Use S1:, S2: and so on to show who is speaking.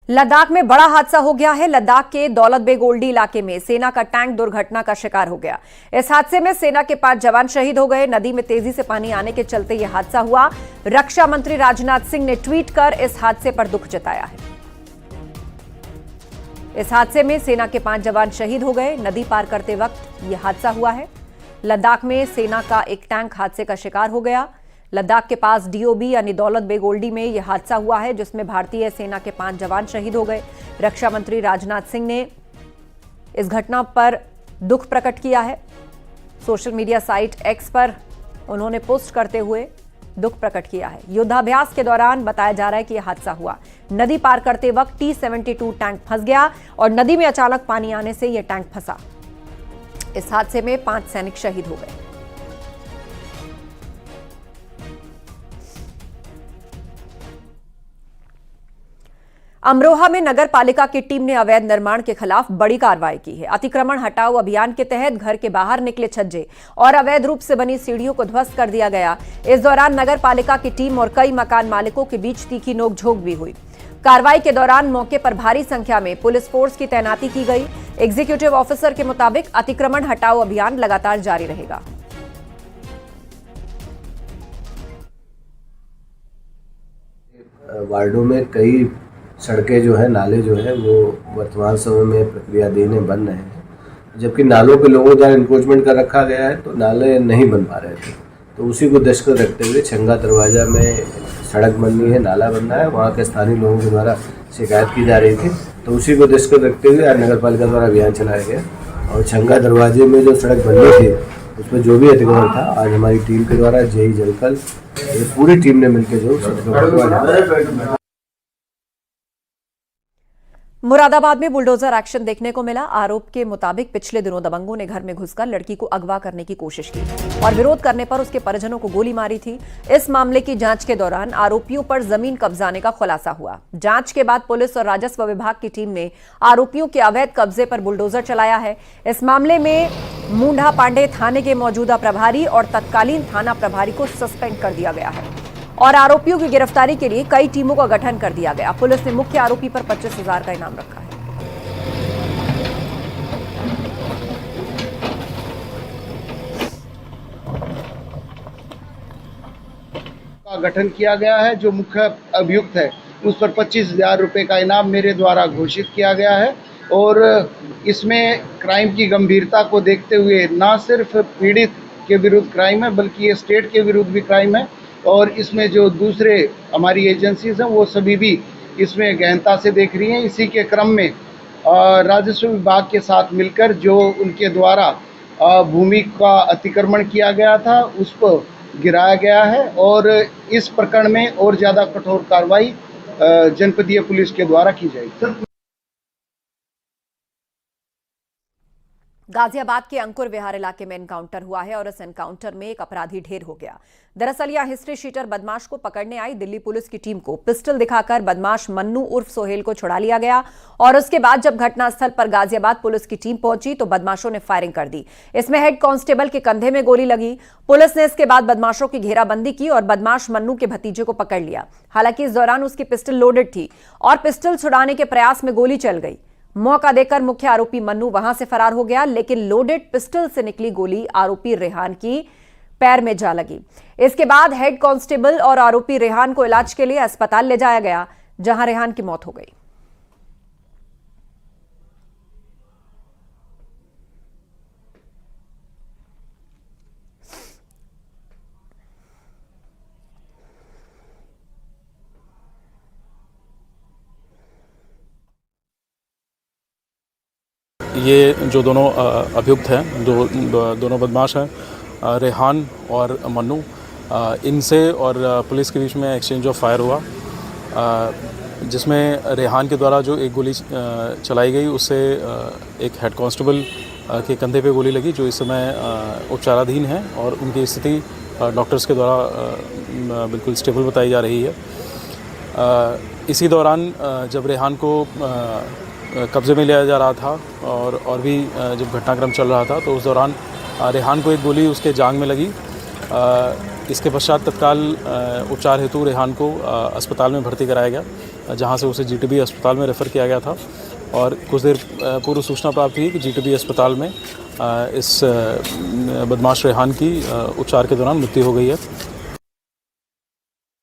S1: लद्दाख में बड़ा हादसा हो गया है। लद्दाख के दौलत बेग ओल्डी इलाके में सेना का टैंक दुर्घटना का शिकार हो गया। इस हादसे में सेना के 5 जवान शहीद हो गए। नदी में तेजी से पानी आने के चलते यह हादसा हुआ। रक्षा मंत्री राजनाथ सिंह ने ट्वीट कर इस हादसे पर दुख जताया है। इस हादसे में सेना के 5 जवान शहीद हो गए। नदी पार करते वक्त यह हादसा हुआ है। लद्दाख में सेना का एक टैंक हादसे का शिकार हो गया। लद्दाख के पास डीओबी यानी दौलत बेग ओल्डी में यह हादसा हुआ है, जिसमें भारतीय सेना के 5 जवान शहीद हो गए। रक्षा मंत्री राजनाथ सिंह ने इस घटना पर दुख प्रकट किया है। सोशल मीडिया साइट एक्स पर उन्होंने पोस्ट करते हुए दुख प्रकट किया है। युद्धाभ्यास के दौरान बताया जा रहा है कि यह हादसा हुआ। नदी पार करते वक्त T-72 टैंक फंस गया और नदी में अचानक पानी आने से यह टैंक फंसा। इस हादसे में 5 सैनिक शहीद हो गए। अमरोहा में नगर पालिका की टीम ने अवैध निर्माण के खिलाफ बड़ी कार्रवाई की है। अतिक्रमण हटाओ अभियान के तहत घर के बाहर निकले छज्जे और अवैध रूप से बनी सीढ़ियों को ध्वस्त कर दिया गया। इस दौरान नगर पालिका की टीम और कई मकान मालिकों के बीच तीखी नोकझोंक भी हुई। कार्रवाई के दौरान मौके पर भारी संख्या में पुलिस फोर्स की तैनाती की गई। एग्जीक्यूटिव ऑफिसर के मुताबिक अतिक्रमण हटाओ अभियान लगातार जारी रहेगा।
S2: वार्डों में कई सड़कें जो है, नाले जो है वो वर्तमान समय में प्रक्रिया देने बन रहे हैं, जबकि नालों के लोगों द्वारा इंक्रोचमेंट कर रखा गया है तो नाले नहीं बन पा रहे थे। तो उसी को दृष्टिगत रखते हुए छंगा दरवाजा में सड़क बननी है, नाला बनना है, वहाँ के स्थानीय लोगों के द्वारा शिकायत की जा रही थी। तो उसी को दृष्टिगत रखते हुए आज नगर पालिका द्वारा अभियान चलाया गया और छंगा दरवाजे में जो सड़क बननी थी उस पर जो भी अतिक्रमण था, आज हमारी टीम के द्वारा जेई जलकल पूरी टीम ने मिलकर जो
S1: मुरादाबाद में बुलडोजर एक्शन देखने को मिला। आरोप के मुताबिक पिछले दिनों दबंगों ने घर में घुसकर लड़की को अगवा करने की कोशिश की और विरोध करने पर उसके परिजनों को गोली मारी थी। इस मामले की जांच के दौरान आरोपियों पर जमीन कब्जाने का खुलासा हुआ। जांच के बाद पुलिस और राजस्व विभाग की टीम ने आरोपियों के अवैध कब्जे पर बुलडोजर चलाया है। इस मामले में मूंढा पांडे थाने के मौजूदा प्रभारी और तत्कालीन थाना प्रभारी को सस्पेंड कर दिया गया है और आरोपियों की गिरफ्तारी के लिए कई टीमों का गठन कर दिया गया। पुलिस ने मुख्य आरोपी पर 25,000 का इनाम रखा है।
S3: का गठन किया गया है। जो मुख्य अभियुक्त है उस पर 25,000 रुपये का इनाम मेरे द्वारा घोषित किया गया है और इसमें क्राइम की गंभीरता को देखते हुए न सिर्फ पीड़ित के विरुद्ध क्राइम है, बल्कि ये स्टेट के विरुद्ध भी क्राइम है और इसमें जो दूसरे हमारी एजेंसीज हैं वो सभी भी इसमें गहनता से देख रही हैं। इसी के क्रम में राजस्व विभाग के साथ मिलकर जो उनके द्वारा भूमि का अतिक्रमण किया गया था उस पर गिराया गया है और इस प्रकरण में और ज़्यादा कठोर कार्रवाई जनपदीय पुलिस के द्वारा की जाएगी।
S1: गाजियाबाद के अंकुर विहार इलाके में एनकाउंटर हुआ है और इस एनकाउंटर में एक अपराधी ढेर हो गया। दरअसल यह हिस्ट्री शीटर बदमाश को पकड़ने आई दिल्ली पुलिस की टीम को पिस्टल दिखाकर बदमाश मन्नू उर्फ सोहेल को छुड़ा लिया गया और उसके बाद जब घटनास्थल पर गाजियाबाद पुलिस की टीम पहुंची तो बदमाशों ने फायरिंग कर दी। इसमें हेड कांस्टेबल के कंधे में गोली लगी। पुलिस ने इसके बाद बदमाशों की घेराबंदी की और बदमाश मन्नू के भतीजे को पकड़ लिया। हालांकि इस दौरान उसकी पिस्टल लोडेड थी और पिस्टल छुड़ाने के प्रयास में गोली चल गई। मौका देकर मुख्य आरोपी मन्नू वहां से फरार हो गया, लेकिन लोडेड पिस्टल से निकली गोली आरोपी रेहान की पैर में जा लगी। इसके बाद हेड कांस्टेबल और आरोपी रेहान को इलाज के लिए अस्पताल ले जाया गया, जहां रेहान की मौत हो गई।
S4: ये जो दोनों अभियुक्त हैं, दोनों बदमाश हैं, रेहान और मन्नू, इनसे और पुलिस के बीच में एक्सचेंज ऑफ फायर हुआ, जिसमें रेहान के द्वारा जो एक गोली चलाई गई उससे एक हेड कांस्टेबल के कंधे पे गोली लगी, जो इस समय उपचाराधीन है और उनकी स्थिति डॉक्टर्स के द्वारा बिल्कुल स्टेबल बताई जा रही है। इसी दौरान जब रेहान को कब्ज़े में लिया जा रहा था और भी जब घटनाक्रम चल रहा था तो उस दौरान रेहान को एक गोली उसके जांघ में लगी इसके पश्चात तत्काल उपचार हेतु रेहान को अस्पताल में भर्ती कराया गया, जहां से उसे जीटीबी अस्पताल में रेफ़र किया गया था। और कुछ देर पूर्व सूचना प्राप्त हुई कि जीटीबी अस्पताल में इस बदमाश रेहान की उपचार के दौरान मृत्यु हो गई है।